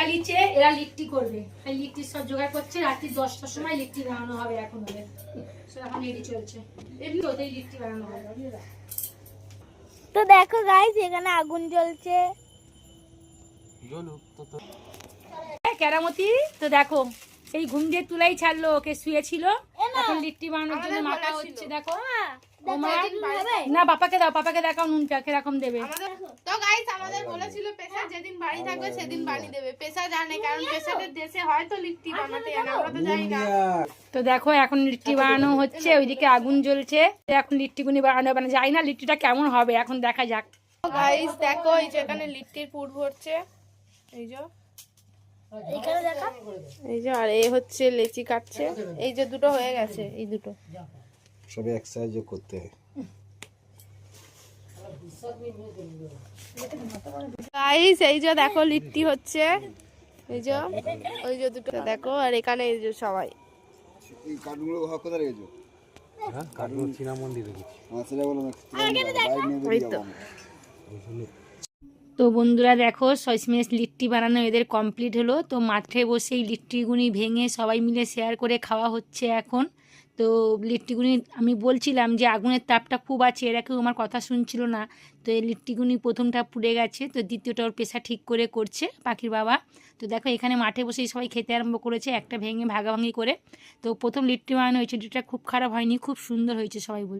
চালিয়েছে, এরা লিট্টি করবে। এই লিট্টির সব জোগাড় করছে, রাত্রি 10টার সময় লিট্টি বানানো হবে। এখন ওদের এখন রেডি চলছে, এমনি ওদের লিট্টি বানানো হবে। তো দেখো গাইস, এখানে আগুন জ্বলছে। কেরামতি তো দেখো, এই ঘুম দিয়ে তুলাই ছাড়লো, ওকে শুয়েছিল, এখন লিট্টি বানানোর জন্য মাখা হচ্ছে। দেখো না, বাপাকে দাও, পাপাকে দেখাও নুনটা কিরকম দেবে। তো গাইস আমাদের বলেছিল পেশা যেদিন বাড়ি থাকবে সেদিন বানিয়ে দেবে। পেশা জানে, কারণ পেশাদের দেশে হয়তো লিট্টি বানাতে জানে, আমরা তো জানি না। তো দেখো এখন লিট্টি বানানো হচ্ছে, ওইদিকে আগুন জ্বলছে। এখন লিট্টি গুনি বানানো মানে যাই না লিট্টিটা কেমন হবে, এখন দেখা যাক। গাইস দেখো, এই যে এখানে লিট্টির পুর ভরছে, এই যে এখানে দেখো, এই যে, আর এই হচ্ছে লেচি কাটছে। এই যে দুটো হয়ে গেছে, এই দুটো সবে এক সাইজে করতে হয়। গাইস এই যে দেখো লিট্টি হচ্ছে, এই যে ওই যে দুটো দেখো, আর এখানে এই যে সবাই। এই কাঠগুলো ভাগ করে রেখেছো? হ্যাঁ, কাঠগুলো চীনা মন্দির রেখেছি। সেটা বলো না, বাইরে নিয়ে বেরিয়ে যাবো আমরা। তো বন্ধুরা দেখো, শেষমেশ লিট্টি বানানো এদের কমপ্লিট হলো। তো মাঠে বসে এই লিট্টিগুনি ভেঙে সবাই মিলে শেয়ার করে খাওয়া হচ্ছে এখন। তো লিট্টিগুনি আমি বলছিলাম যে আগুনের তাপটা খুব আছে, এরা কেউ আমার কথা শুনছিল না। তো এই লিট্টিগুনি প্রথমটা পুড়ে গেছে, তো দ্বিতীয়টা ওর পেশা ঠিক করে করছে পাখির বাবা। তো দেখো এখানে মাঠে বসেই সবাই খেতে আরম্ভ করেছে, একটা ভেঙে ভাগাভাঙি করে। তো প্রথম লিট্টি বানানো হয়েছে, যেটা খুব খারাপ হয়নি, খুব সুন্দর হয়েছে সবাই বল।